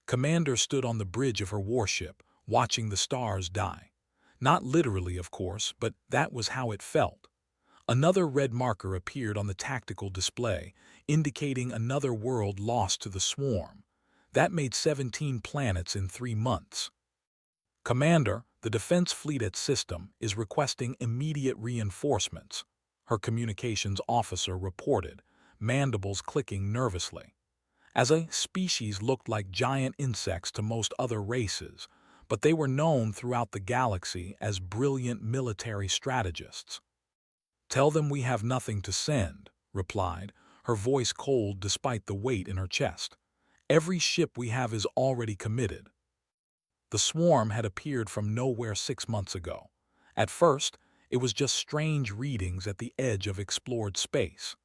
Commander stood on the bridge of her warship, watching the stars die. Not literally, of course, but that was how it felt. Another red marker appeared on the tactical display, indicating another world lost to the swarm. That made 17 planets in 3 months. Commander, the Defense Fleet at System is requesting immediate reinforcements, her communications officer reported, mandibles clicking nervously. As a species looked like giant insects to most other races, but they were known throughout the galaxy as brilliant military strategists. "Tell them we have nothing to send," replied, her voice cold despite the weight in her chest. "Every ship we have is already committed." The swarm had appeared from nowhere 6 months ago. At first, it was just strange readings at the edge of explored space.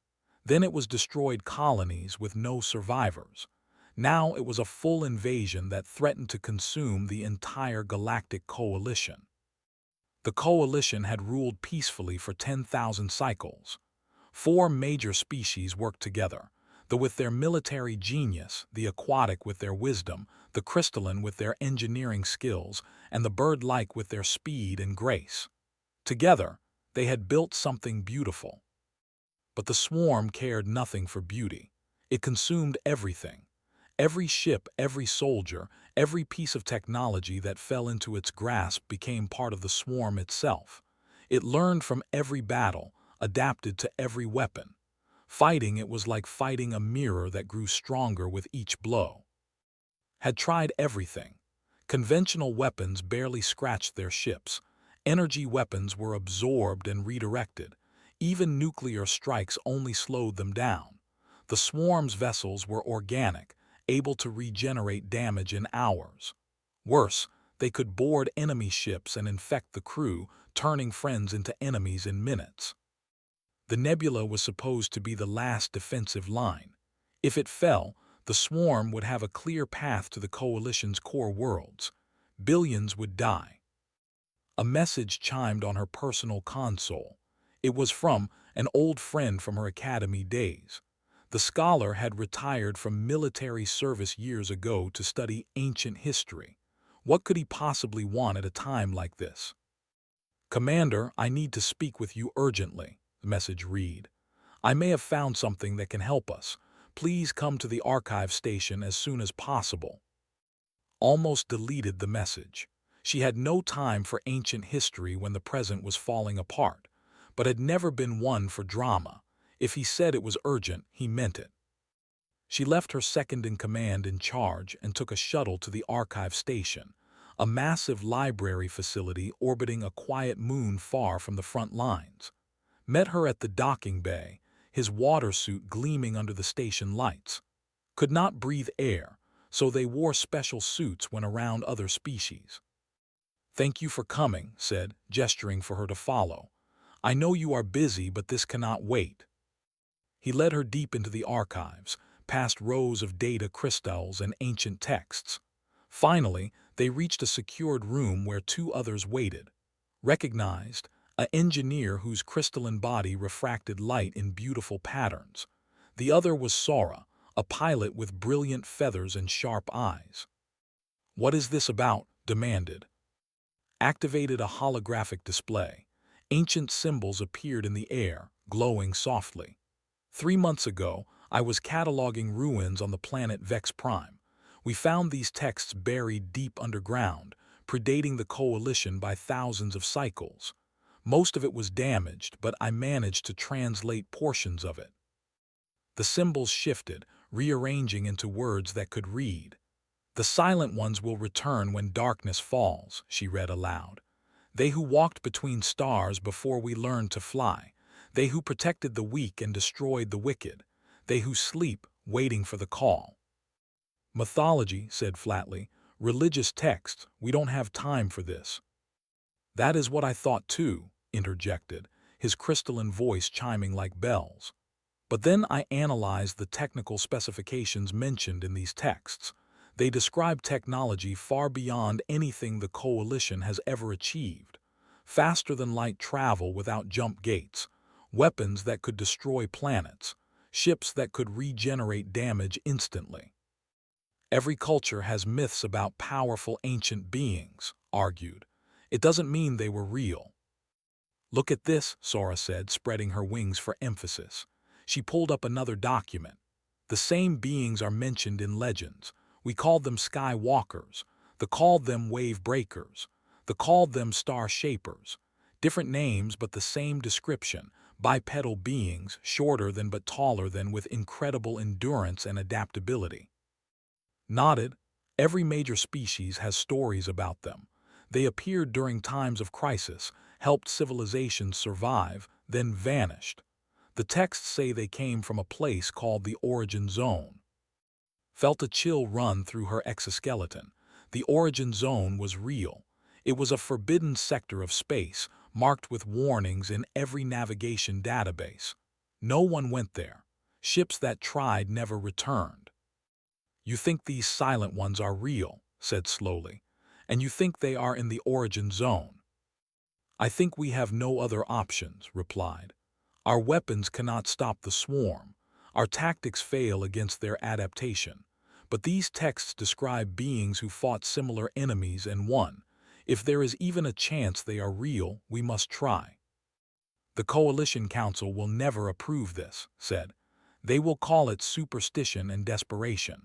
Then it was destroyed colonies with no survivors. Now it was a full invasion that threatened to consume the entire galactic coalition. The coalition had ruled peacefully for 10,000 cycles. 4 major species worked together, the with their military genius, the aquatic with their wisdom, the crystalline with their engineering skills, and the bird-like with their speed and grace. Together, they had built something beautiful. But the swarm cared nothing for beauty. It consumed everything. Every ship, every soldier, every piece of technology that fell into its grasp became part of the swarm itself. It learned from every battle, adapted to every weapon. Fighting it was like fighting a mirror that grew stronger with each blow. Had tried everything. Conventional weapons barely scratched their ships. Energy weapons were absorbed and redirected. Even nuclear strikes only slowed them down. The swarm's vessels were organic, able to regenerate damage in hours. Worse, they could board enemy ships and infect the crew, turning friends into enemies in minutes. The nebula was supposed to be the last defensive line. If it fell, the swarm would have a clear path to the coalition's core worlds. Billions would die. A message chimed on her personal console. It was from an old friend from her academy days. The scholar had retired from military service years ago to study ancient history. What could he possibly want at a time like this? "Commander, I need to speak with you urgently," the message read. "I may have found something that can help us. Please come to the archive station as soon as possible." Almost deleted the message. She had no time for ancient history when the present was falling apart, but had never been one for drama. If he said it was urgent, he meant it. She left her second-in-command in charge and took a shuttle to the archive station, a massive library facility orbiting a quiet moon far from the front lines. Met her at the docking bay, his water suit gleaming under the station lights. Could not breathe air, so they wore special suits when around other species. "Thank you for coming," said, gesturing for her to follow. "I know you are busy, but this cannot wait." He led her deep into the archives, past rows of data crystals and ancient texts. Finally, they reached a secured room where 2 others waited. Recognized, an engineer whose crystalline body refracted light in beautiful patterns. The other was Sora, a pilot with brilliant feathers and sharp eyes. "What is this about?" demanded. Activated a holographic display. Ancient symbols appeared in the air, glowing softly. 3 months ago, I was cataloging ruins on the planet Vex Prime. We found these texts buried deep underground, predating the coalition by thousands of cycles. Most of it was damaged, but I managed to translate portions of it. The symbols shifted, rearranging into words that could read. "The silent ones will return when darkness falls," she read aloud. "They who walked between stars before we learned to fly. They who protected the weak and destroyed the wicked. They who sleep, waiting for the call." "Mythology," said flatly. "Religious texts, we don't have time for this." "That is what I thought too," interjected, his crystalline voice chiming like bells. "But then I analyzed the technical specifications mentioned in these texts. They describe technology far beyond anything the Coalition has ever achieved. Faster-than-light travel without jump gates, weapons that could destroy planets, ships that could regenerate damage instantly. Every culture has myths about powerful ancient beings, argued. It doesn't mean they were real. Look at this, Sora said, spreading her wings for emphasis. She pulled up another document. The same beings are mentioned in legends. We called them sky walkers. The called them wave breakers. The called them star shapers. Different names but the same description. Bipedal beings, shorter than but taller than, with incredible endurance and adaptability. Nodded. Every major species has stories about them. They appeared during times of crisis, helped civilizations survive, then vanished. The texts say they came from a place called the Origin Zone. Felt a chill run through her exoskeleton. The Origin Zone was real. It was a forbidden sector of space, marked with warnings in every navigation database. No one went there. Ships that tried never returned. You think these silent ones are real, said slowly, and you think they are in the Origin Zone. I think we have no other options, replied. Our weapons cannot stop the swarm. Our tactics fail against their adaptation. But these texts describe beings who fought similar enemies and won. If there is even a chance they are real, we must try. The Coalition Council will never approve this, said. They will call it superstition and desperation.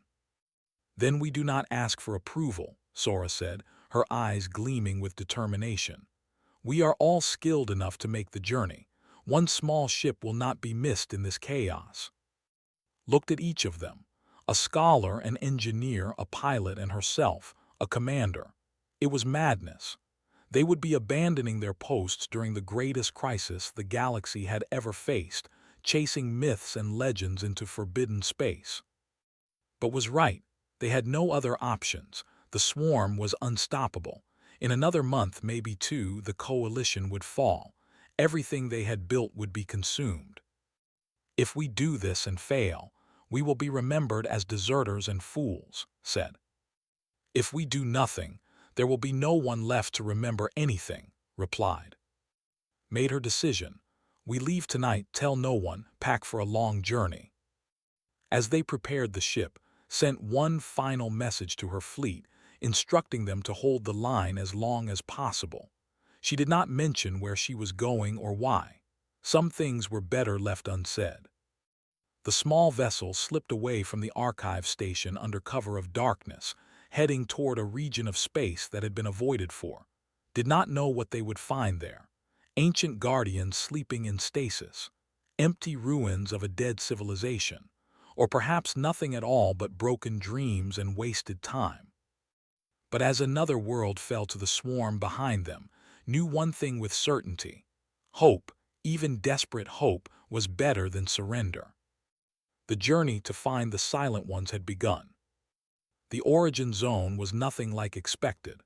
Then we do not ask for approval, Sora said, her eyes gleaming with determination. We are all skilled enough to make the journey. One small ship will not be missed in this chaos. Looked at each of them. A scholar, an engineer, a pilot, and herself, a commander. It was madness. They would be abandoning their posts during the greatest crisis the galaxy had ever faced, chasing myths and legends into forbidden space. But was right. They had no other options. The swarm was unstoppable. In another month, maybe two, the coalition would fall. Everything they had built would be consumed. If we do this and fail, we will be remembered as deserters and fools, said. If we do nothing, there will be no one left to remember anything, replied. Made her decision. We leave tonight, tell no one, pack for a long journey. As they prepared the ship, sent one final message to her fleet, instructing them to hold the line as long as possible. She did not mention where she was going or why. Some things were better left unsaid. The small vessel slipped away from the archive station under cover of darkness, heading toward a region of space that had been avoided for. Did not know what they would find there. Ancient guardians sleeping in stasis, empty ruins of a dead civilization, or perhaps nothing at all but broken dreams and wasted time. But as another world fell to the swarm behind them, knew one thing with certainty. Hope, even desperate hope, was better than surrender. The journey to find the Silent Ones had begun. The Origin Zone was nothing like expected.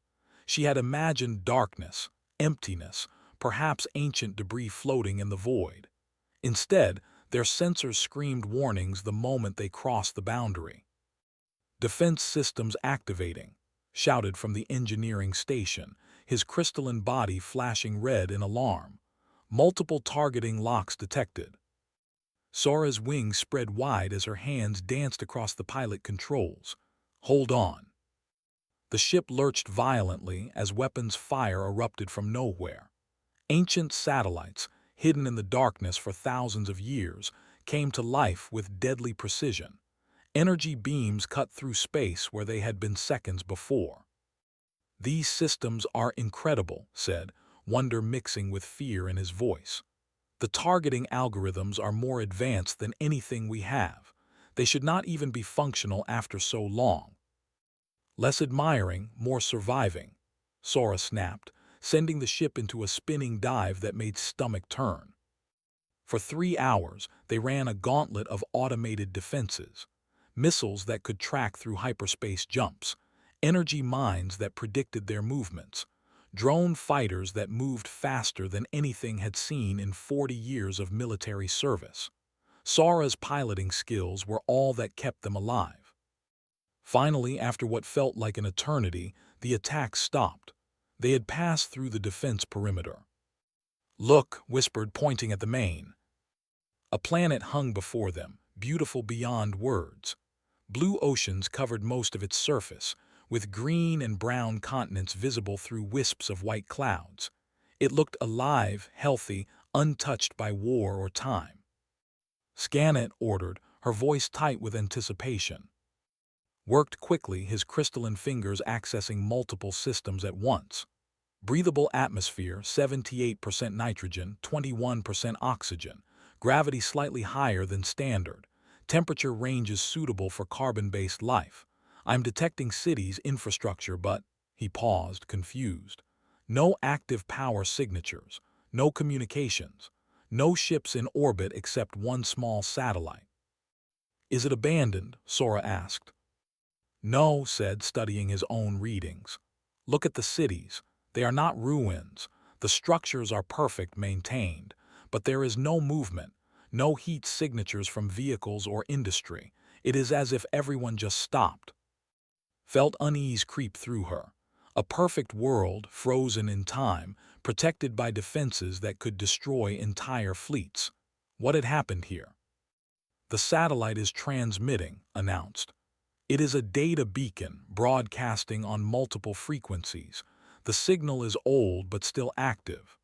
She had imagined darkness, emptiness, perhaps ancient debris floating in the void. Instead, their sensors screamed warnings the moment they crossed the boundary. Defense systems activating, shouted from the engineering station, his crystalline body flashing red in alarm. Multiple targeting locks detected. Sora's wings spread wide as her hands danced across the pilot controls. Hold on. The ship lurched violently as weapons fire erupted from nowhere. Ancient satellites, hidden in the darkness for thousands of years, came to life with deadly precision. Energy beams cut through space where they had been seconds before. These systems are incredible, said, wonder mixing with fear in his voice. The targeting algorithms are more advanced than anything we have. They should not even be functional after so long. Less admiring, more surviving, Sora snapped, sending the ship into a spinning dive that made stomach turn. For 3 hours, they ran a gauntlet of automated defenses. Missiles that could track through hyperspace jumps, energy mines that predicted their movements, drone fighters that moved faster than anything had seen in 40 years of military service. Sora's piloting skills were all that kept them alive. Finally, after what felt like an eternity, the attack stopped. They had passed through the defense perimeter. Look, whispered, pointing at the main. A planet hung before them, beautiful beyond words. Blue oceans covered most of its surface, with green and brown continents visible through wisps of white clouds. It looked alive, healthy, untouched by war or time. "Scan it," ordered, her voice tight with anticipation. Worked quickly, his crystalline fingers accessing multiple systems at once. Breathable atmosphere, 78% nitrogen, 21% oxygen. Gravity slightly higher than standard. Temperature ranges suitable for carbon-based life. I'm detecting cities, infrastructure, but... He paused, confused. No active power signatures. No communications. No ships in orbit except one small satellite. "Is it abandoned?" Sora asked. "No," said, studying his own readings. "Look at the cities. They are not ruins. The structures are perfect, maintained. But there is no movement, no heat signatures from vehicles or industry. It is as if everyone just stopped." Felt unease creep through her. A perfect world, frozen in time, protected by defenses that could destroy entire fleets. What had happened here? "The satellite is transmitting," announced. "It is a data beacon, broadcasting on multiple frequencies. The signal is old but still active."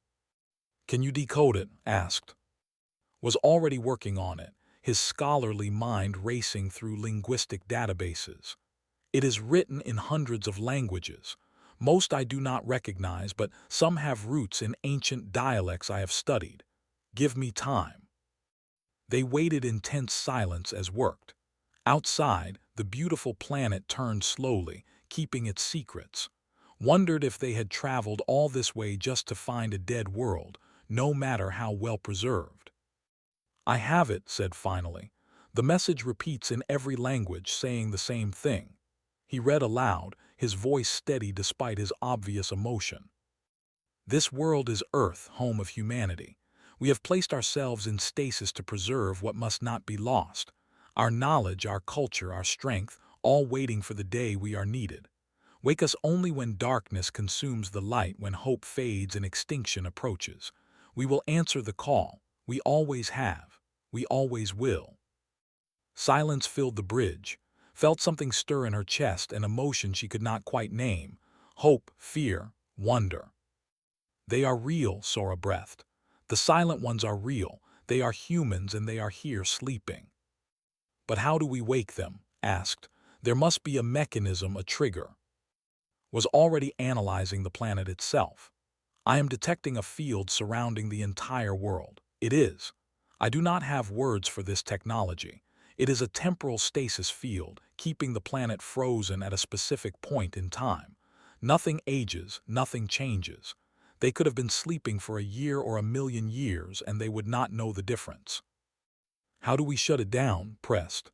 "Can you decode it?" asked. Was already working on it, his scholarly mind racing through linguistic databases. "It is written in hundreds of languages. Most I do not recognize, but some have roots in ancient dialects I have studied. Give me time." They waited in tense silence as worked. Outside, the beautiful planet turned slowly, keeping its secrets. Wondered if they had traveled all this way just to find a dead world, no matter how well preserved. "I have it," said finally. The message repeats in every language, saying the same thing. He read aloud, his voice steady despite his obvious emotion. "This world is Earth, home of humanity. We have placed ourselves in stasis to preserve what must not be lost. Our knowledge, our culture, our strength, all waiting for the day we are needed. Wake us only when darkness consumes the light, when hope fades and extinction approaches. We will answer the call. We always have. We always will." Silence filled the bridge. Felt something stir in her chest, an emotion she could not quite name. Hope, fear, wonder. "They are real," Sora breathed. "The silent ones are real. They are humans and they are here sleeping." "But how do we wake them?" asked. "There must be a mechanism, a trigger." Was already analyzing the planet itself. "I am detecting a field surrounding the entire world. It is. I do not have words for this technology. It is a temporal stasis field, keeping the planet frozen at a specific point in time. Nothing ages, nothing changes. They could have been sleeping for a year or a million years and they would not know the difference." "How do we shut it down?" pressed.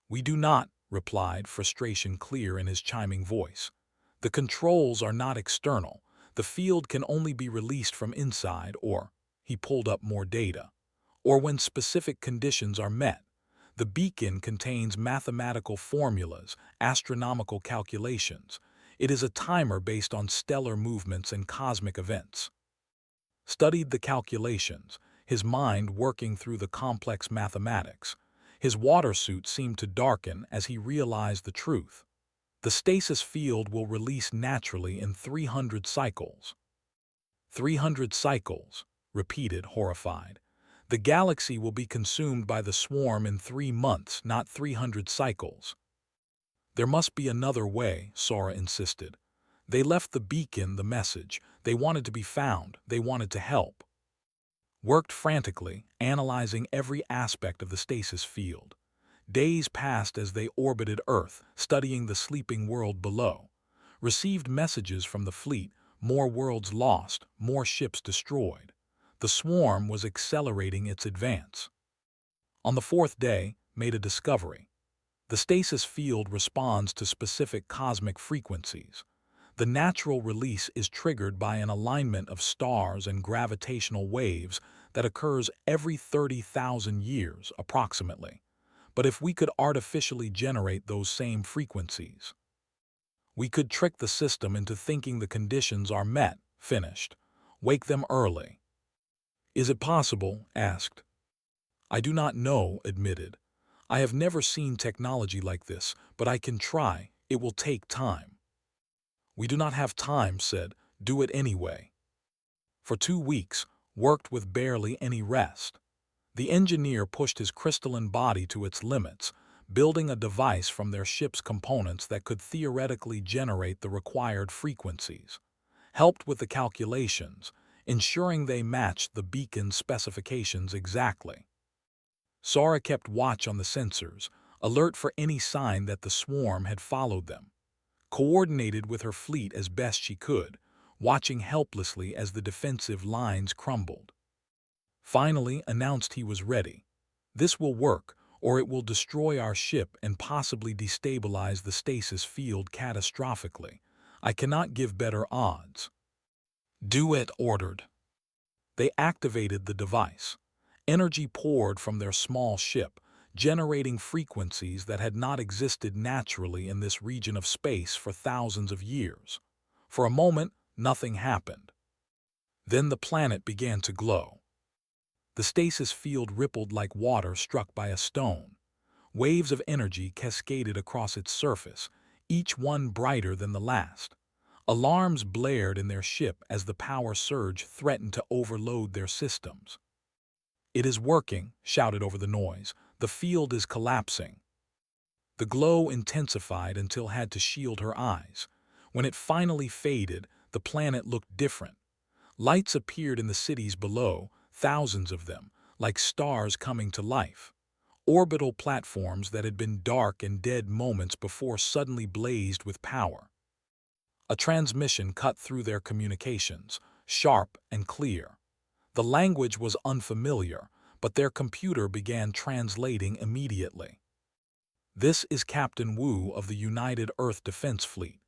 "We do not," replied, frustration clear in his chiming voice. "The controls are not external. The field can only be released from inside, or," he pulled up more data, "or when specific conditions are met. The beacon contains mathematical formulas, astronomical calculations. It is a timer based on stellar movements and cosmic events." Studied the calculations, his mind working through the complex mathematics. His water suit seemed to darken as he realized the truth. The stasis field will release naturally in 300 cycles. 300 cycles, repeated, horrified. The galaxy will be consumed by the swarm in 3 months, not 300 cycles. "There must be another way," Sora insisted. "They left the beacon, the message. They wanted to be found. They wanted to help." Worked frantically, analyzing every aspect of the stasis field. Days passed as they orbited Earth, studying the sleeping world below. Received messages from the fleet, more worlds lost, more ships destroyed. The swarm was accelerating its advance. On the 4th day, made a discovery. The stasis field responds to specific cosmic frequencies. The natural release is triggered by an alignment of stars and gravitational waves that occurs every 30,000 years, approximately. But if we could artificially generate those same frequencies, we could trick the system into thinking the conditions are met, finished. Wake them early. "Is it possible?" asked. "I do not know," admitted. I have never seen technology like this, but I can try. It will take time. We do not have time, said. Do it anyway. For 2 weeks, worked with barely any rest. The engineer pushed his crystalline body to its limits, building a device from their ship's components that could theoretically generate the required frequencies. Helped with the calculations, ensuring they matched the beacon's specifications exactly. Sara kept watch on the sensors, alert for any sign that the swarm had followed them. Coordinated with her fleet as best she could, watching helplessly as the defensive lines crumbled. Finally announced he was ready. This will work, or it will destroy our ship and possibly destabilize the stasis field catastrophically. I cannot give better odds. Do it, ordered. They activated the device. Energy poured from their small ship, generating frequencies that had not existed naturally in this region of space for thousands of years. For a moment, nothing happened. Then the planet began to glow. The stasis field rippled like water struck by a stone. Waves of energy cascaded across its surface, each one brighter than the last. Alarms blared in their ship as the power surge threatened to overload their systems. It is working, shouted over the noise. The field is collapsing. The glow intensified until had to shield her eyes. When it finally faded, the planet looked different. Lights appeared in the cities below, thousands of them, like stars coming to life. Orbital platforms that had been dark and dead moments before suddenly blazed with power. A transmission cut through their communications, sharp and clear. The language was unfamiliar, but their computer began translating immediately. This is Captain Wu of the United Earth Defense Fleet.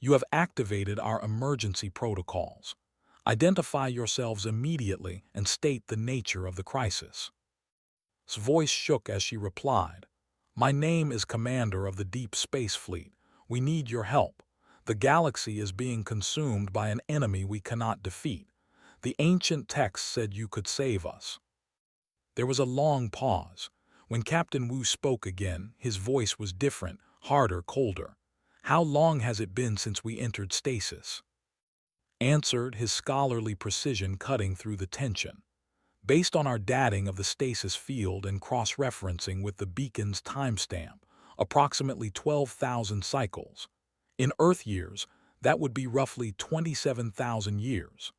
You have activated our emergency protocols. Identify yourselves immediately and state the nature of the crisis. His voice shook as she replied, My name is Commander of the Deep Space Fleet. We need your help. The galaxy is being consumed by an enemy we cannot defeat. The ancient text said you could save us. There was a long pause. When Captain Wu spoke again, his voice was different, harder, colder. How long has it been since we entered stasis? Answered, his scholarly precision cutting through the tension. Based on our dating of the stasis field and cross-referencing with the beacon's timestamp, approximately 12,000 cycles. In Earth years, that would be roughly 27,000 years.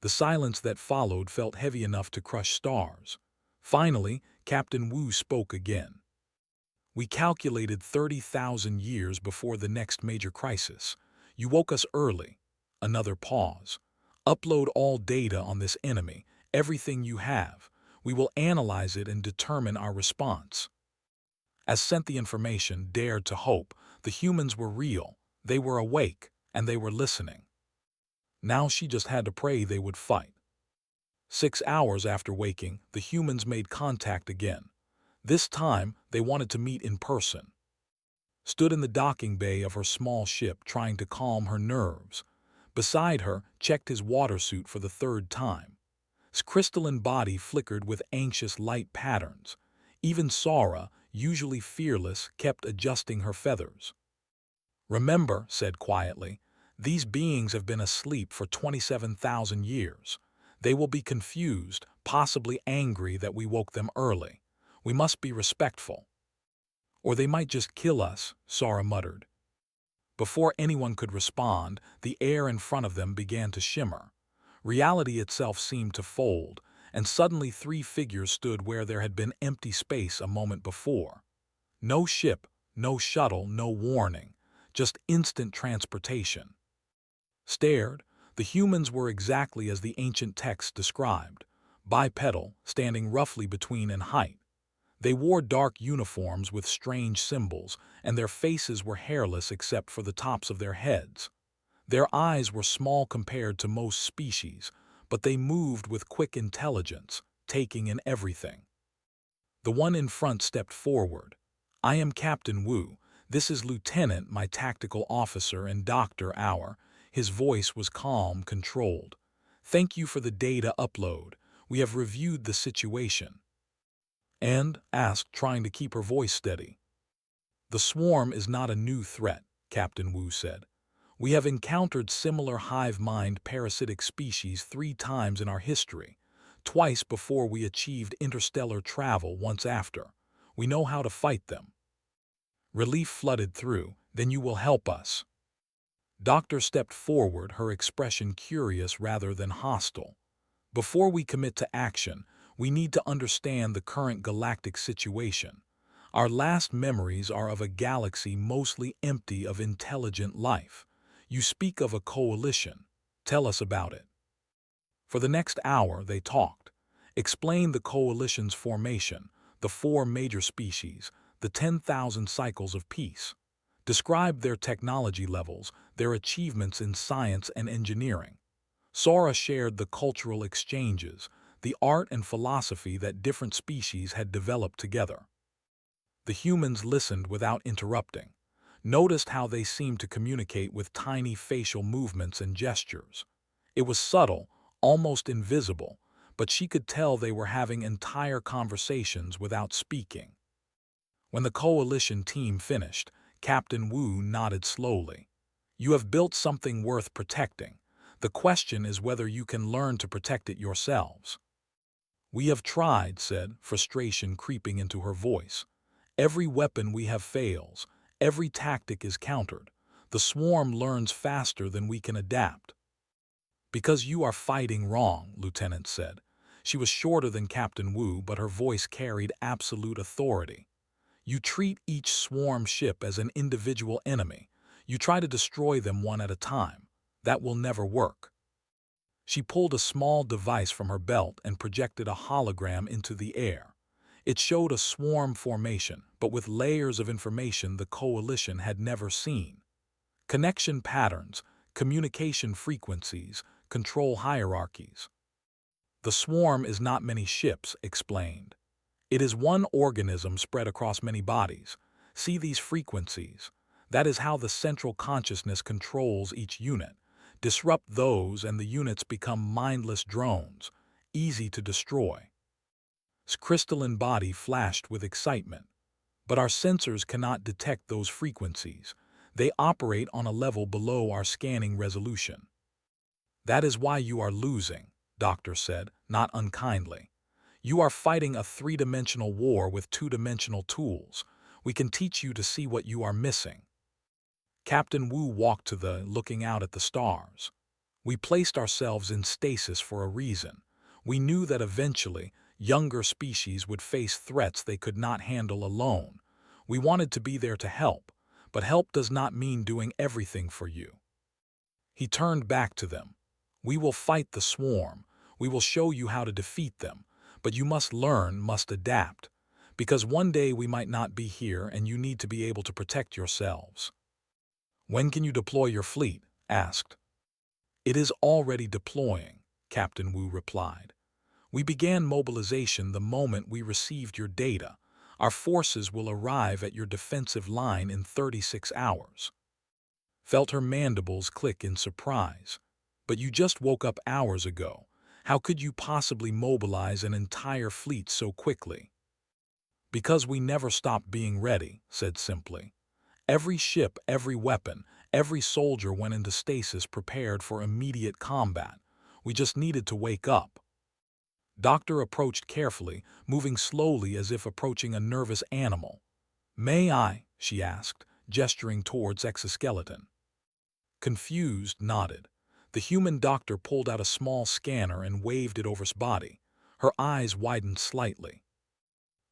The silence that followed felt heavy enough to crush stars. Finally, Captain Wu spoke again. We calculated 30,000 years before the next major crisis. You woke us early. Another pause. Upload all data on this enemy, everything you have. We will analyze it and determine our response. As sent the information, dared to hope, the humans were real, they were awake, and they were listening. Now she just had to pray they would fight. 6 hours after waking, the humans made contact again. This time, they wanted to meet in person. Stood in the docking bay of her small ship trying to calm her nerves. Beside her, checked his water suit for the third time. His crystalline body flickered with anxious light patterns. Even Sara, usually fearless, kept adjusting her feathers. Remember, said quietly, these beings have been asleep for 27,000 years. They will be confused, possibly angry that we woke them early. We must be respectful. Or they might just kill us, Sara muttered. Before anyone could respond, the air in front of them began to shimmer. Reality itself seemed to fold, and suddenly 3 figures stood where there had been empty space a moment before. No ship, no shuttle, no warning, just instant transportation. Stared, the humans were exactly as the ancient text described, bipedal, standing roughly between in height. They wore dark uniforms with strange symbols, and their faces were hairless except for the tops of their heads. Their eyes were small compared to most species, but they moved with quick intelligence, taking in everything. The one in front stepped forward. I am Captain Wu. This is Lieutenant, my tactical officer, and Dr. Our. His voice was calm, controlled. Thank you for the data upload. We have reviewed the situation. and asked, trying to keep her voice steady. The swarm is not a new threat, Captain Wu said. We have encountered similar hive-mind parasitic species 3 times in our history, twice before we achieved interstellar travel, once after. We know how to fight them. Relief flooded through. Then you will help us. Doctor stepped forward, her expression curious rather than hostile. Before we commit to action, we need to understand the current galactic situation. Our last memories are of a galaxy mostly empty of intelligent life. You speak of a coalition. Tell us about it. For the next hour, they talked. Explained the coalition's formation, the 4 major species, the 10,000 cycles of peace. Described their technology levels, their achievements in science and engineering. Sora shared the cultural exchanges, the art and philosophy that different species had developed together. The humans listened without interrupting, noticed how they seemed to communicate with tiny facial movements and gestures. It was subtle, almost invisible, but she could tell they were having entire conversations without speaking. When the coalition team finished, Captain Wu nodded slowly. You have built something worth protecting. The question is whether you can learn to protect it yourselves. We have tried, said, frustration creeping into her voice. Every weapon we have fails. Every tactic is countered. The swarm learns faster than we can adapt. Because you are fighting wrong, Lieutenant said. She was shorter than Captain Wu, but her voice carried absolute authority. You treat each swarm ship as an individual enemy. You try to destroy them one at a time. That will never work. She pulled a small device from her belt and projected a hologram into the air. It showed a swarm formation, but with layers of information the coalition had never seen. Connection patterns, communication frequencies, control hierarchies. The swarm is not many ships, explained. It is one organism spread across many bodies. See these frequencies. That is how the central consciousness controls each unit. Disrupt those and the units become mindless drones, easy to destroy. His crystalline body flashed with excitement. But our sensors cannot detect those frequencies. They operate on a level below our scanning resolution. That is why you are losing, Doctor said, not unkindly. You are fighting a 3-dimensional war with 2-dimensional tools. We can teach you to see what you are missing. Captain Wu walked to looking out at the stars. We placed ourselves in stasis for a reason. We knew that eventually, younger species would face threats they could not handle alone. We wanted to be there to help, but help does not mean doing everything for you. He turned back to them. We will fight the swarm. We will show you how to defeat them, but you must learn, must adapt, because one day we might not be here and you need to be able to protect yourselves. When can you deploy your fleet? Asked. It is already deploying, Captain Wu replied. We began mobilization the moment we received your data. Our forces will arrive at your defensive line in 36 hours. Felt her mandibles click in surprise. But you just woke up hours ago. How could you possibly mobilize an entire fleet so quickly? Because we never stopped being ready, said simply. Every ship, every weapon, every soldier went into stasis prepared for immediate combat. We just needed to wake up. Doctor approached carefully, moving slowly as if approaching a nervous animal. May I? She asked, gesturing towards exoskeleton. Confused, nodded. The human doctor pulled out a small scanner and waved it over his body. Her eyes widened slightly.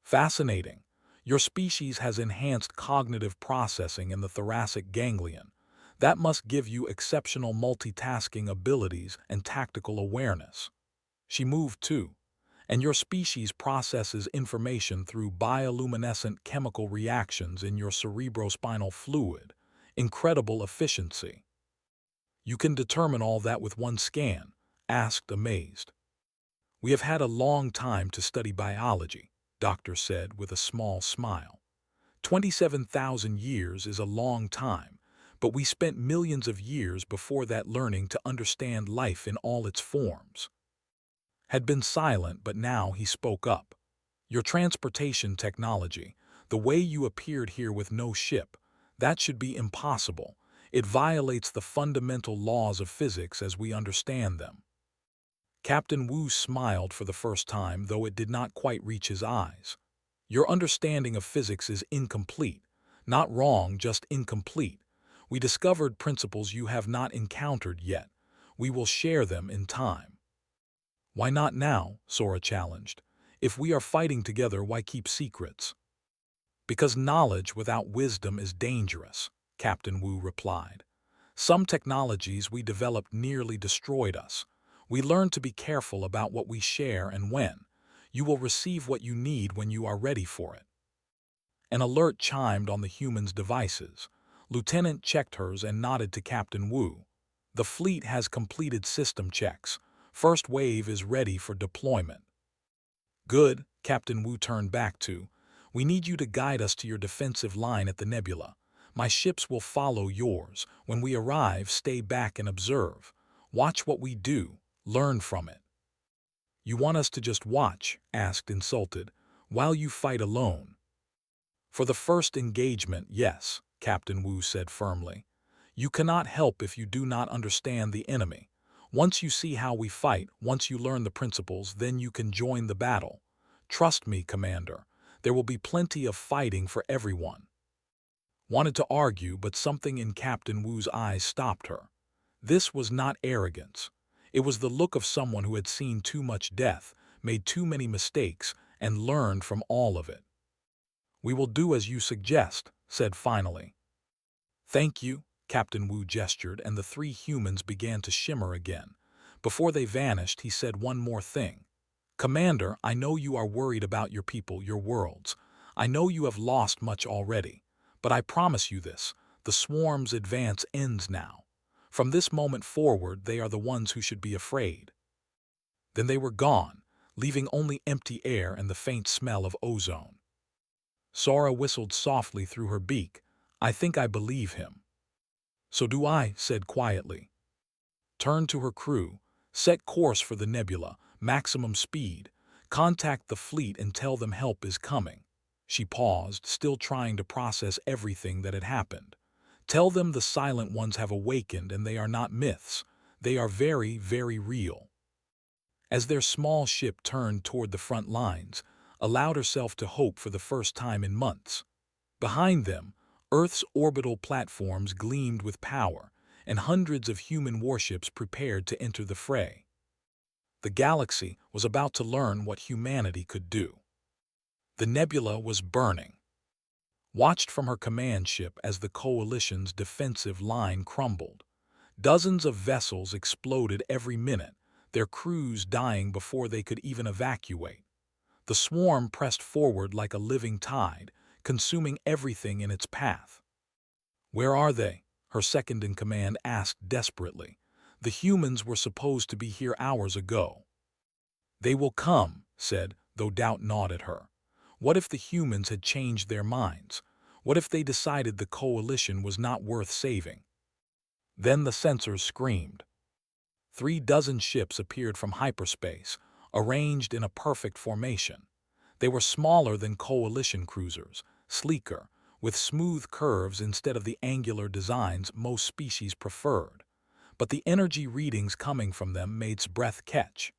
Fascinating. Your species has enhanced cognitive processing in the thoracic ganglion. That must give you exceptional multitasking abilities and tactical awareness. She moved too. And your species processes information through bioluminescent chemical reactions in your cerebrospinal fluid. Incredible efficiency. You can determine all that with one scan? Asked, amazed. We have had a long time to study biology, Doctor said with a small smile. 27,000 years is a long time, but we spent millions of years before that learning to understand life in all its forms. Had been silent, but now he spoke up. Your transportation technology, the way you appeared here with no ship, that should be impossible. It violates the fundamental laws of physics as we understand them. Captain Wu smiled for the first time, though it did not quite reach his eyes. Your understanding of physics is incomplete. Not wrong, just incomplete. We discovered principles you have not encountered yet. We will share them in time. Why not now? Sora challenged. If we are fighting together, why keep secrets? Because knowledge without wisdom is dangerous, Captain Wu replied. Some technologies we developed nearly destroyed us. We learned to be careful about what we share and when. You will receive what you need when you are ready for it. An alert chimed on the humans' devices. Lieutenant checked hers and nodded to Captain Wu. The fleet has completed system checks. First wave is ready for deployment. Good, Captain Wu turned back to. We need you to guide us to your defensive line at the nebula. My ships will follow yours. When we arrive, stay back and observe. Watch what we do. Learn from it. You want us to just watch? Asked Insulted. While you fight alone? For the first engagement, yes, Captain Wu said firmly. You cannot help if you do not understand the enemy. Once you see how we fight, once you learn the principles, then you can join the battle. Trust me, Commander. There will be plenty of fighting for everyone. Wanted to argue, but something in Captain Wu's eyes stopped her. This was not arrogance. It was the look of someone who had seen too much death, made too many mistakes, and learned from all of it. We will do as you suggest, said finally. Thank you, Captain Wu gestured, and the three humans began to shimmer again. Before they vanished, he said one more thing. Commander, I know you are worried about your people, your worlds. I know you have lost much already. But I promise you this, the swarm's advance ends now. From this moment forward, they are the ones who should be afraid. Then they were gone, leaving only empty air and the faint smell of ozone. Sora whistled softly through her beak. I think I believe him. So do I, said quietly. Turned to her crew. Set course for the nebula, maximum speed. Contact the fleet and tell them help is coming. She paused, still trying to process everything that had happened. Tell them the Silent Ones have awakened and they are not myths. They are very, very real. As their small ship turned toward the front lines, allowed herself to hope for the first time in months. Behind them, Earth's orbital platforms gleamed with power, and hundreds of human warships prepared to enter the fray. The galaxy was about to learn what humanity could do. The nebula was burning. Watched from her command ship as the Coalition's defensive line crumbled. Dozens of vessels exploded every minute, their crews dying before they could even evacuate. The swarm pressed forward like a living tide, consuming everything in its path. Where are they? Her second-in-command asked desperately. The humans were supposed to be here hours ago. They will come, said, though doubt gnawed at her. What if the humans had changed their minds? What if they decided the Coalition was not worth saving? Then the sensors screamed. 36 ships appeared from hyperspace, arranged in a perfect formation. They were smaller than Coalition cruisers, sleeker, with smooth curves instead of the angular designs most species preferred. But the energy readings coming from them made breath catch.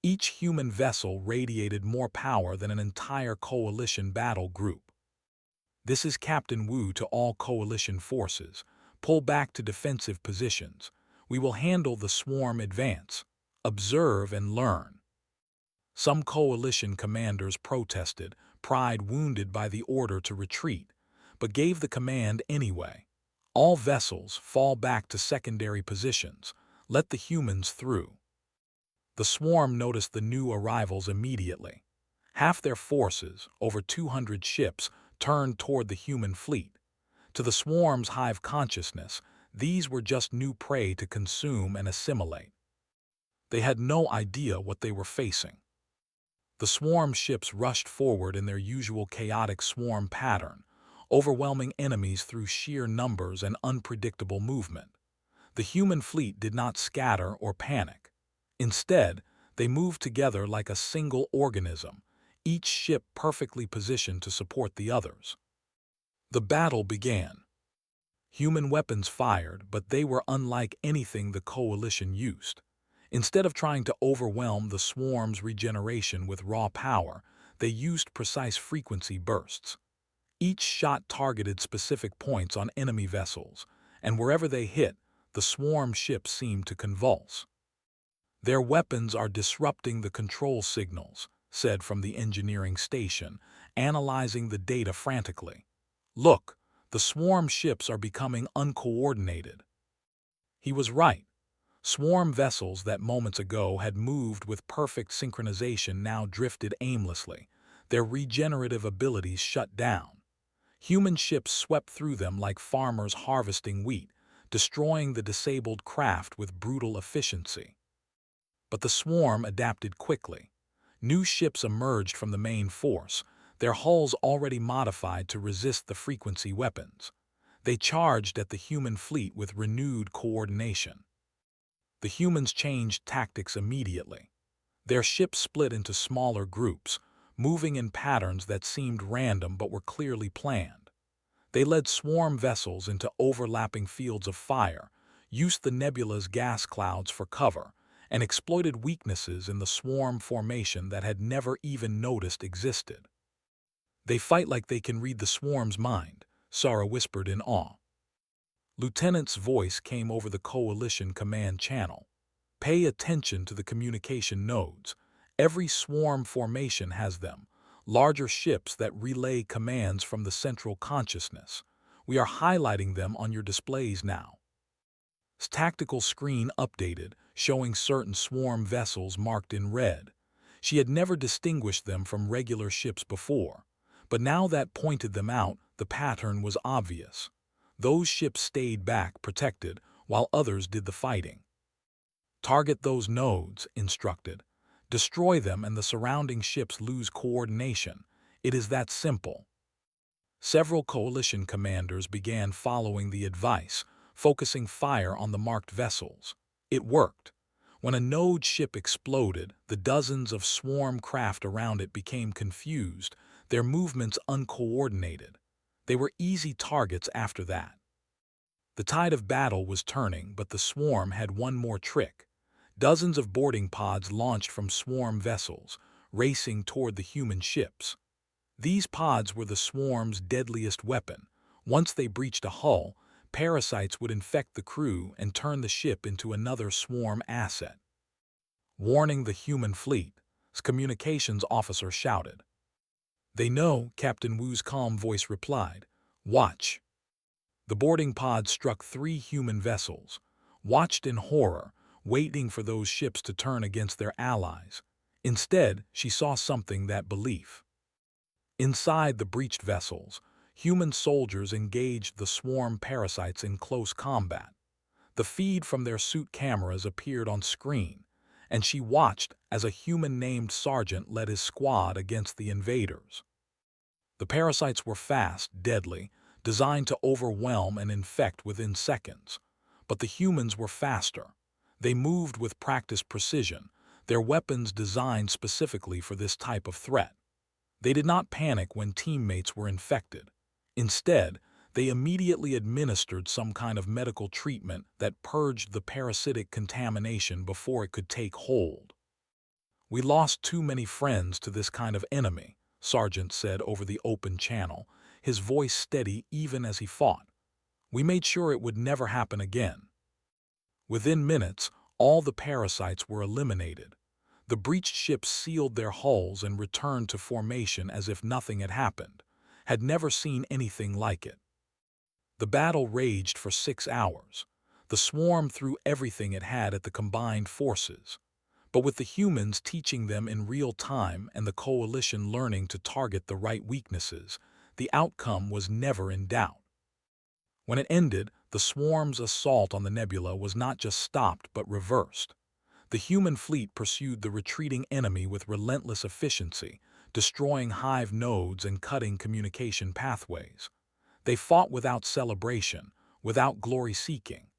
Each human vessel radiated more power than an entire Coalition battle group. This is Captain Wu to all Coalition forces. Pull back to defensive positions. We will handle the swarm advance. Observe and learn. Some Coalition commanders protested, pride wounded by the order to retreat, but gave the command anyway. All vessels fall back to secondary positions. Let the humans through. The swarm noticed the new arrivals immediately. Half their forces, over 200 ships, turned toward the human fleet. To the swarm's hive consciousness, these were just new prey to consume and assimilate. They had no idea what they were facing. The swarm ships rushed forward in their usual chaotic swarm pattern, overwhelming enemies through sheer numbers and unpredictable movement. The human fleet did not scatter or panic. Instead, they moved together like a single organism, each ship perfectly positioned to support the others. The battle began. Human weapons fired, but they were unlike anything the Coalition used. Instead of trying to overwhelm the swarm's regeneration with raw power, they used precise frequency bursts. Each shot targeted specific points on enemy vessels, and wherever they hit, the swarm ships seemed to convulse. "Their weapons are disrupting the control signals," said from the engineering station, analyzing the data frantically. "Look, the swarm ships are becoming uncoordinated." He was right. Swarm vessels that moments ago had moved with perfect synchronization now drifted aimlessly, their regenerative abilities shut down. Human ships swept through them like farmers harvesting wheat, destroying the disabled craft with brutal efficiency. But the swarm adapted quickly. New ships emerged from the main force, their hulls already modified to resist the frequency weapons. They charged at the human fleet with renewed coordination. The humans changed tactics immediately. Their ships split into smaller groups, moving in patterns that seemed random but were clearly planned. They led swarm vessels into overlapping fields of fire, used the nebula's gas clouds for cover, and exploited weaknesses in the swarm formation that had never even noticed existed. "They fight like they can read the swarm's mind," Sarah whispered in awe. Lieutenant's voice came over the Coalition command channel. "Pay attention to the communication nodes. Every swarm formation has them, larger ships that relay commands from the central consciousness. We are highlighting them on your displays now." Tactical screen updated, showing certain swarm vessels marked in red. She had never distinguished them from regular ships before, but now that pointed them out, the pattern was obvious. Those ships stayed back, protected, while others did the fighting. "Target those nodes," instructed. "Destroy them and the surrounding ships lose coordination. It is that simple." Several Coalition commanders began following the advice, focusing fire on the marked vessels. It worked. When a node ship exploded, the dozens of swarm craft around it became confused, their movements uncoordinated. They were easy targets after that. The tide of battle was turning, but the swarm had one more trick. Dozens of boarding pods launched from swarm vessels, racing toward the human ships. These pods were the swarm's deadliest weapon. Once they breached a hull, parasites would infect the crew and turn the ship into another swarm asset. "Warning the human fleet," communications officer shouted. "They know," Captain Wu's calm voice replied. "Watch." The boarding pod struck 3 human vessels, watched in horror, waiting for those ships to turn against their allies. Instead, she saw something that belief. Inside the breached vessels, human soldiers engaged the swarm parasites in close combat. The feed from their suit cameras appeared on screen, and she watched as a human named Sergeant led his squad against the invaders. The parasites were fast, deadly, designed to overwhelm and infect within seconds. But the humans were faster. They moved with practiced precision, their weapons designed specifically for this type of threat. They did not panic when teammates were infected. Instead, they immediately administered some kind of medical treatment that purged the parasitic contamination before it could take hold. "We lost too many friends to this kind of enemy," Sergeant said over the open channel, his voice steady even as he fought. "We made sure it would never happen again." Within minutes, all the parasites were eliminated. The breached ships sealed their hulls and returned to formation as if nothing had happened, had never seen anything like it. The battle raged for 6 hours. The swarm threw everything it had at the combined forces. But with the humans teaching them in real time and the Coalition learning to target the right weaknesses, the outcome was never in doubt. When it ended, the swarm's assault on the nebula was not just stopped but reversed. The human fleet pursued the retreating enemy with relentless efficiency, destroying hive nodes and cutting communication pathways. They fought without celebration, without glory-seeking.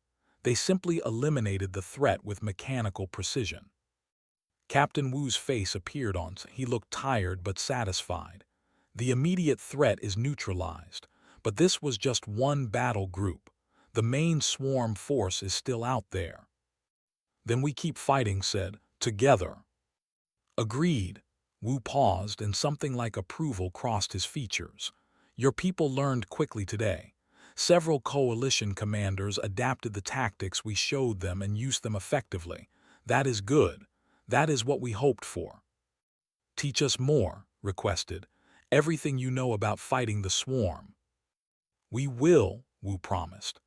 They simply eliminated the threat with mechanical precision. Captain Wu's face appeared on. He looked tired but satisfied. The immediate threat is neutralized, but this was just one battle group. The main swarm force is still out there. Then we keep fighting, said, together. Agreed. Wu paused and something like approval crossed his features. Your people learned quickly today. Several coalition commanders adapted the tactics we showed them and used them effectively. That is good. That is what we hoped for. Teach us more, requested. Everything you know about fighting the swarm. We will, Wu promised.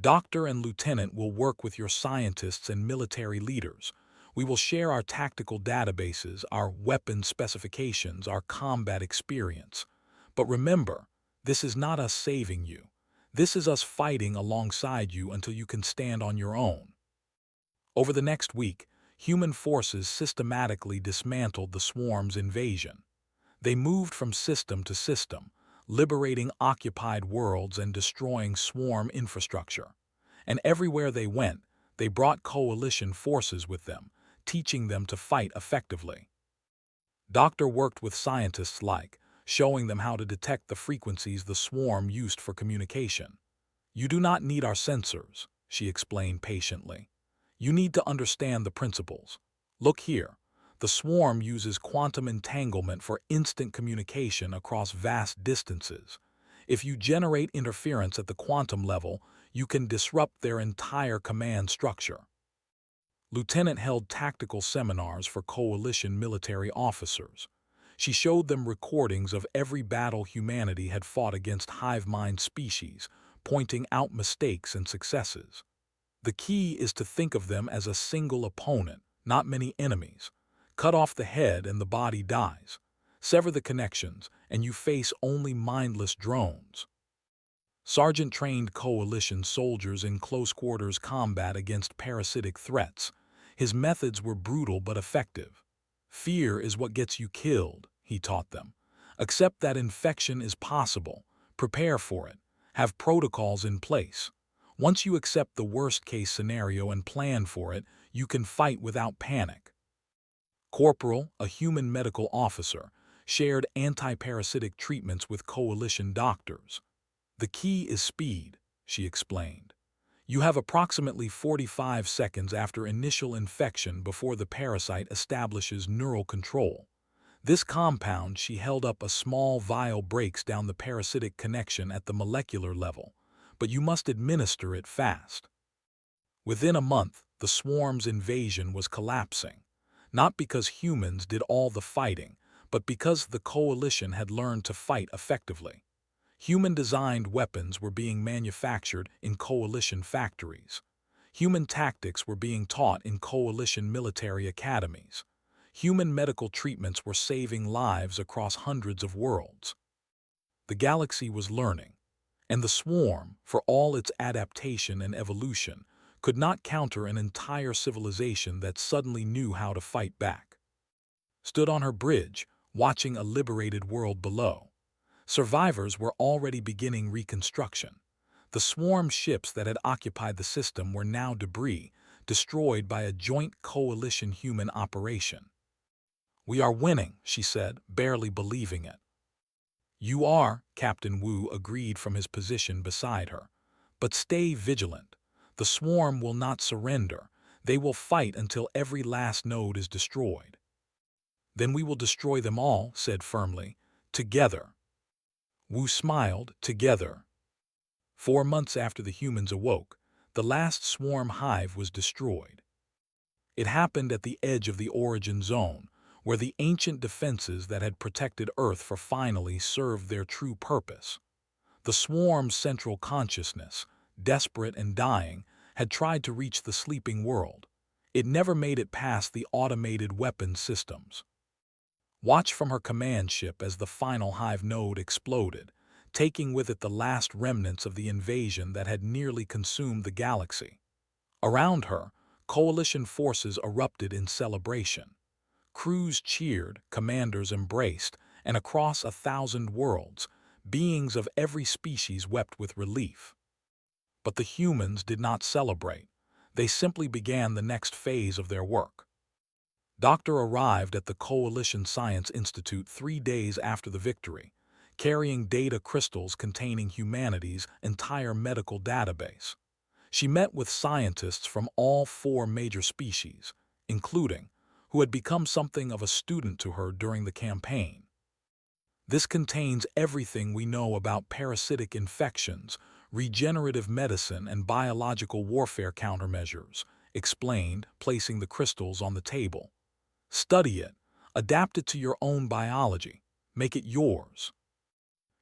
Doctor and Lieutenant will work with your scientists and military leaders. We will share our tactical databases, our weapon specifications, our combat experience. But remember, this is not us saving you. This is us fighting alongside you until you can stand on your own. Over the next week, human forces systematically dismantled the swarm's invasion. They moved from system to system, liberating occupied worlds and destroying swarm infrastructure. And everywhere they went, they brought coalition forces with them, teaching them to fight effectively. Doctor worked with scientists showing them how to detect the frequencies the swarm used for communication. You do not need our sensors, she explained patiently. You need to understand the principles. Look here. The swarm uses quantum entanglement for instant communication across vast distances. If you generate interference at the quantum level, you can disrupt their entire command structure. Lieutenant held tactical seminars for coalition military officers. She showed them recordings of every battle humanity had fought against hive mind species, pointing out mistakes and successes. The key is to think of them as a single opponent, not many enemies. Cut off the head and the body dies. Sever the connections, and you face only mindless drones. Sergeant trained coalition soldiers in close-quarters combat against parasitic threats. His methods were brutal but effective. Fear is what gets you killed, he taught them. Accept that infection is possible. Prepare for it. Have protocols in place. Once you accept the worst-case scenario and plan for it, you can fight without panic. Corporal, a human medical officer, shared anti-parasitic treatments with coalition doctors. The key is speed, she explained. You have approximately 45 seconds after initial infection before the parasite establishes neural control. This compound, she held up a small vial, breaks down the parasitic connection at the molecular level, but you must administer it fast. Within a month, the swarm's invasion was collapsing, not because humans did all the fighting, but because the coalition had learned to fight effectively. Human-designed weapons were being manufactured in coalition factories. Human tactics were being taught in coalition military academies. Human medical treatments were saving lives across hundreds of worlds. The galaxy was learning, and the swarm, for all its adaptation and evolution, could not counter an entire civilization that suddenly knew how to fight back. Stood on her bridge, watching a liberated world below. Survivors were already beginning reconstruction. The swarm ships that had occupied the system were now debris, destroyed by a joint coalition human operation. We are winning, she said, barely believing it. You are, Captain Wu agreed from his position beside her. But stay vigilant. The swarm will not surrender. They will fight until every last node is destroyed. Then we will destroy them all, said firmly, together. Wu smiled, together. 4 months after the humans awoke, the last swarm hive was destroyed. It happened at the edge of the origin zone, where the ancient defenses that had protected Earth finally served their true purpose. The swarm's central consciousness, desperate and dying, had tried to reach the sleeping world. It never made it past the automated weapons systems. Watch from her command ship as the final hive node exploded, taking with it the last remnants of the invasion that had nearly consumed the galaxy. Around her, coalition forces erupted in celebration. Crews cheered, commanders embraced, and across 1,000 worlds, beings of every species wept with relief. But the humans did not celebrate. They simply began the next phase of their work. Doctor arrived at the Coalition Science Institute 3 days after the victory, carrying data crystals containing humanity's entire medical database. She met with scientists from all four major species, including who had become something of a student to her during the campaign. This contains everything we know about parasitic infections, regenerative medicine, and biological warfare countermeasures, explained, placing the crystals on the table. Study it, adapt it to your own biology, make it yours.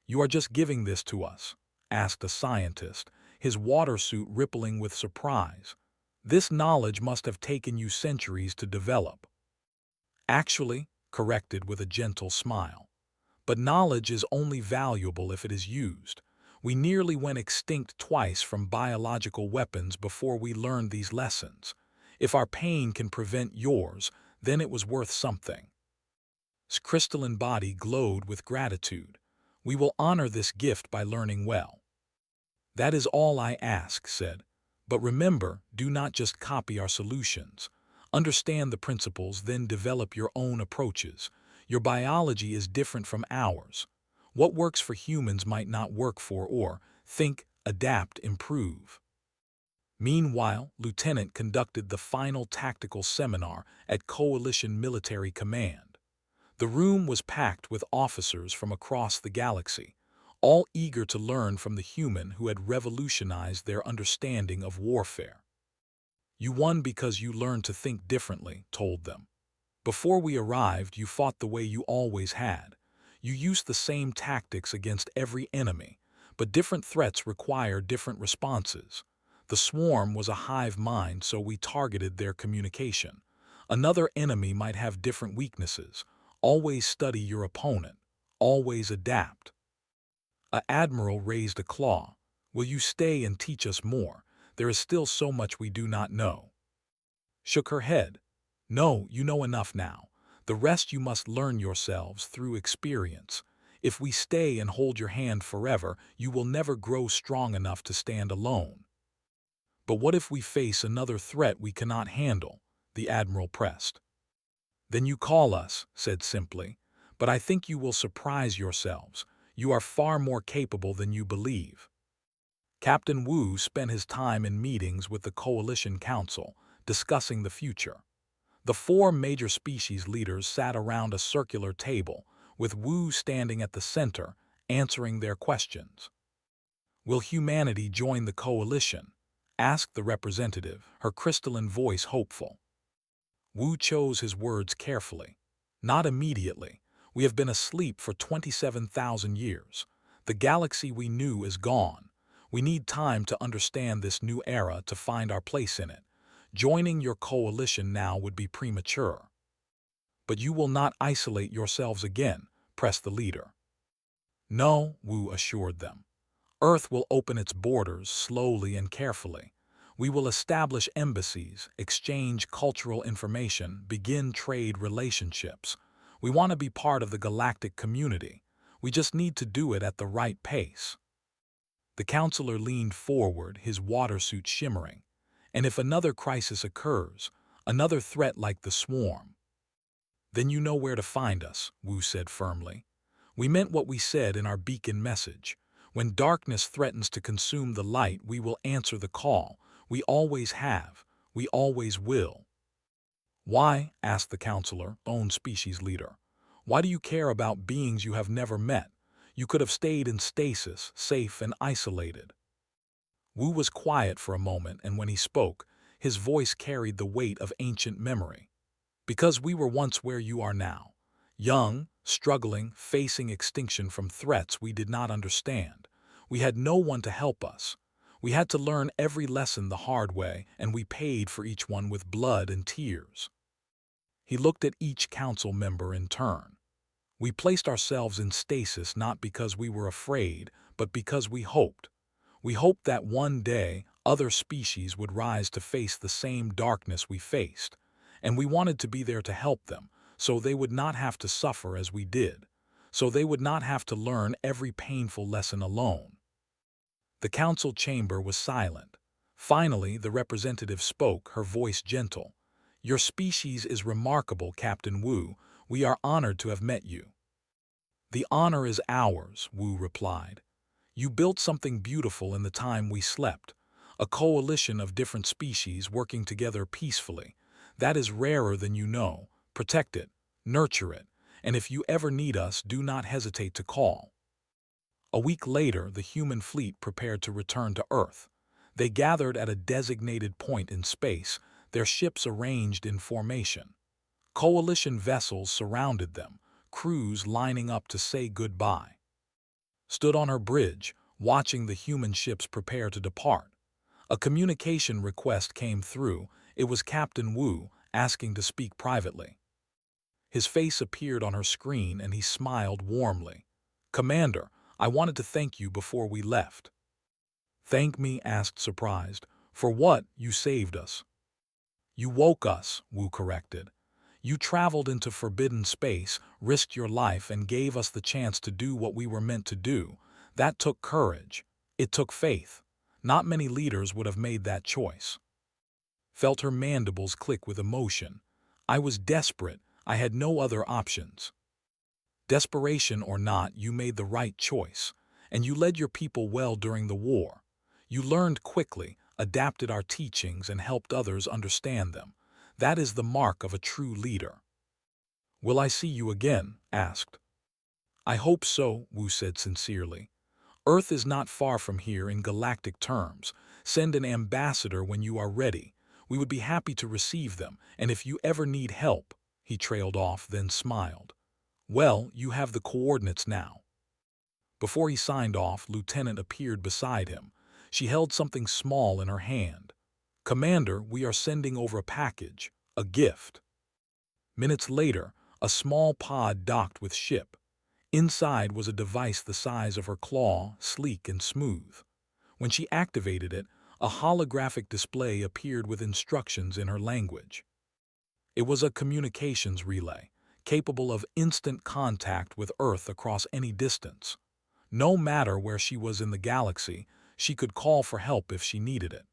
You are just giving this to us? Asked a scientist, his water suit rippling with surprise. This knowledge must have taken you centuries to develop. Actually, corrected with a gentle smile. But knowledge is only valuable if it is used. We nearly went extinct twice from biological weapons before we learned these lessons. If our pain can prevent yours, then it was worth something. His crystalline body glowed with gratitude. We will honor this gift by learning well. That is all I ask, said. But remember, do not just copy our solutions. Understand the principles, then develop your own approaches. Your biology is different from ours. What works for humans might not work for or think, adapt, improve. Meanwhile, Lieutenant conducted the final tactical seminar at Coalition Military Command. The room was packed with officers from across the galaxy, all eager to learn from the human who had revolutionized their understanding of warfare. You won because you learned to think differently, told them. Before we arrived, you fought the way you always had. You used the same tactics against every enemy, but different threats require different responses. The swarm was a hive mind, so we targeted their communication. Another enemy might have different weaknesses. Always study your opponent. Always adapt. A admiral raised a claw. Will you stay and teach us more? There is still so much we do not know. Shook her head. No, you know enough now. The rest you must learn yourselves through experience. If we stay and hold your hand forever, you will never grow strong enough to stand alone. But what if we face another threat we cannot handle? The admiral pressed. Then you call us, said simply. But I think you will surprise yourselves. You are far more capable than you believe. Captain Wu spent his time in meetings with the Coalition Council, discussing the future. The four major species leaders sat around a circular table, with Wu standing at the center, answering their questions. Will humanity join the coalition? Asked the representative, her crystalline voice hopeful. Wu chose his words carefully. Not immediately. We have been asleep for 27,000 years. The galaxy we knew is gone. We need time to understand this new era to find our place in it. Joining your coalition now would be premature. But you will not isolate yourselves again, pressed the leader. No, Wu assured them. Earth will open its borders slowly and carefully. We will establish embassies, exchange cultural information, begin trade relationships. We want to be part of the galactic community. We just need to do it at the right pace. The counselor leaned forward, his water suit shimmering. And if another crisis occurs, another threat like the swarm, then you know where to find us, Wu said firmly. We meant what we said in our beacon message. When darkness threatens to consume the light, we will answer the call. We always have. We always will. Why? Asked the counselor, own species leader. Why do you care about beings you have never met? You could have stayed in stasis, safe and isolated. Wu was quiet for a moment, and when he spoke, his voice carried the weight of ancient memory. Because we were once where you are now. Young, struggling, facing extinction from threats we did not understand. We had no one to help us. We had to learn every lesson the hard way, and we paid for each one with blood and tears. He looked at each council member in turn. We placed ourselves in stasis not because we were afraid, but because we hoped. We hoped that one day other species would rise to face the same darkness we faced, and we wanted to be there to help them, so they would not have to suffer as we did, so they would not have to learn every painful lesson alone. The council chamber was silent. Finally, the representative spoke, her voice gentle. "Your species is remarkable, Captain Wu. We are honored to have met you." "The honor is ours," Wu replied. "You built something beautiful in the time we slept, a coalition of different species working together peacefully. That is rarer than you know. Protect it, nurture it, and if you ever need us, do not hesitate to call." A week later, the human fleet prepared to return to Earth. They gathered at a designated point in space, their ships arranged in formation. Coalition vessels surrounded them, crews lining up to say goodbye. Stood on her bridge, watching the human ships prepare to depart. A communication request came through. It was Captain Wu, asking to speak privately. His face appeared on her screen and he smiled warmly. "Commander, I wanted to thank you before we left." "Thank me?" asked surprised. "For what? You saved us." "You woke us," Wu corrected. "You traveled into forbidden space, risked your life, and gave us the chance to do what we were meant to do. That took courage. It took faith. Not many leaders would have made that choice." Felt her mandibles click with emotion. "I was desperate. I had no other options." "Desperation or not, you made the right choice. And you led your people well during the war. You learned quickly, adapted our teachings, and helped others understand them. That is the mark of a true leader." "Will I see you again?" asked. "I hope so," Wu said sincerely. "Earth is not far from here in galactic terms. Send an ambassador when you are ready. We would be happy to receive them, and if you ever need help—" He trailed off, then smiled. "Well, you have the coordinates now." Before he signed off, Lieutenant appeared beside him. She held something small in her hand. "Commander, we are sending over a package, a gift." Minutes later, a small pod docked with ship. Inside was a device the size of her claw, sleek and smooth. When she activated it, a holographic display appeared with instructions in her language. It was a communications relay, capable of instant contact with Earth across any distance. No matter where she was in the galaxy, she could call for help if she needed it.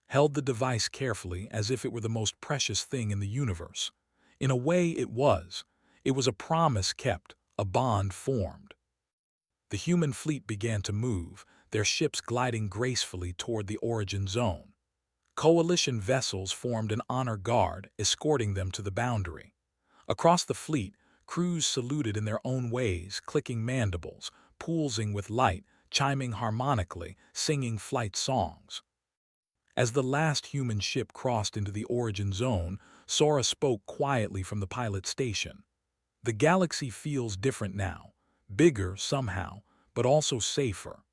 Held the device carefully as if it were the most precious thing in the universe. In a way, it was. It was a promise kept, a bond formed. The human fleet began to move, their ships gliding gracefully toward the origin zone. Coalition vessels formed an honor guard, escorting them to the boundary. Across the fleet, crews saluted in their own ways, clicking mandibles, pulsing with light, chiming harmonically, singing flight songs. As the last human ship crossed into the origin zone, Sora spoke quietly from the pilot station. "The galaxy feels different now, bigger somehow, but also safer."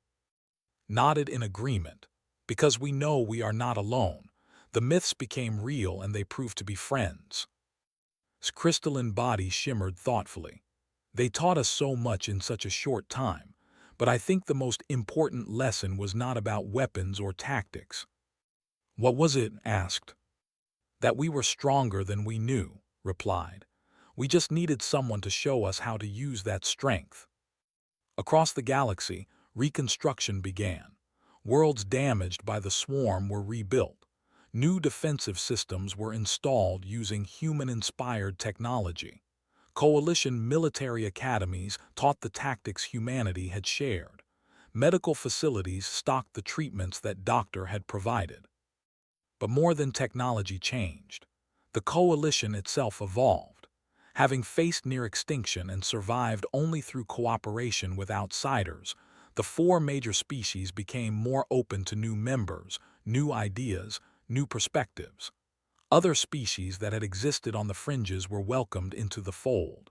Nodded in agreement. "Because we know we are not alone. The myths became real and they proved to be friends." His crystalline body shimmered thoughtfully. "They taught us so much in such a short time, but I think the most important lesson was not about weapons or tactics." "What was it?" asked. "That we were stronger than we knew," replied. "We just needed someone to show us how to use that strength." Across the galaxy, reconstruction began. Worlds damaged by the swarm were rebuilt. New defensive systems were installed using human-inspired technology. Coalition military academies taught the tactics humanity had shared. Medical facilities stocked the treatments that Doctor had provided. But more than technology changed. The coalition itself evolved. Having faced near extinction and survived only through cooperation with outsiders, the four major species became more open to new members, new ideas, new perspectives. Other species that had existed on the fringes were welcomed into the fold.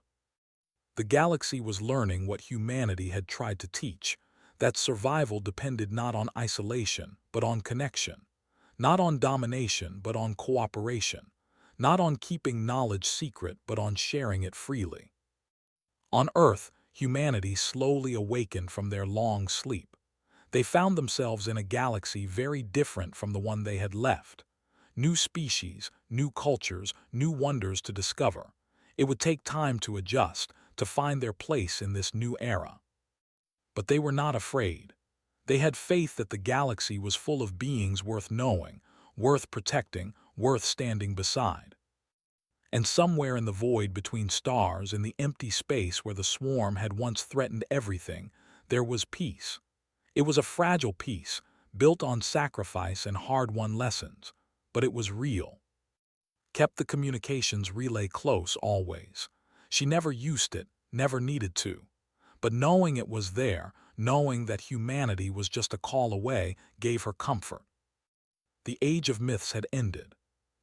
The galaxy was learning what humanity had tried to teach, that survival depended not on isolation, but on connection. Not on domination, but on cooperation. Not on keeping knowledge secret, but on sharing it freely. On Earth, humanity slowly awakened from their long sleep. They found themselves in a galaxy very different from the one they had left. New species, new cultures, new wonders to discover. It would take time to adjust, to find their place in this new era. But they were not afraid. They had faith that the galaxy was full of beings worth knowing, worth protecting, worth standing beside. And somewhere in the void between stars, in the empty space where the swarm had once threatened everything, there was peace. It was a fragile peace, built on sacrifice and hard-won lessons, but it was real. Kept the communications relay close always. She never used it, never needed to. But knowing it was there, knowing that humanity was just a call away, gave her comfort. The age of myths had ended.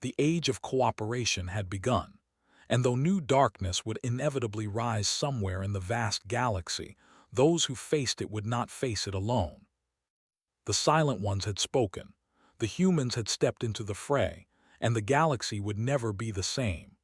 The age of cooperation had begun. And though new darkness would inevitably rise somewhere in the vast galaxy, those who faced it would not face it alone. The Silent Ones had spoken. The humans had stepped into the fray, and the galaxy would never be the same.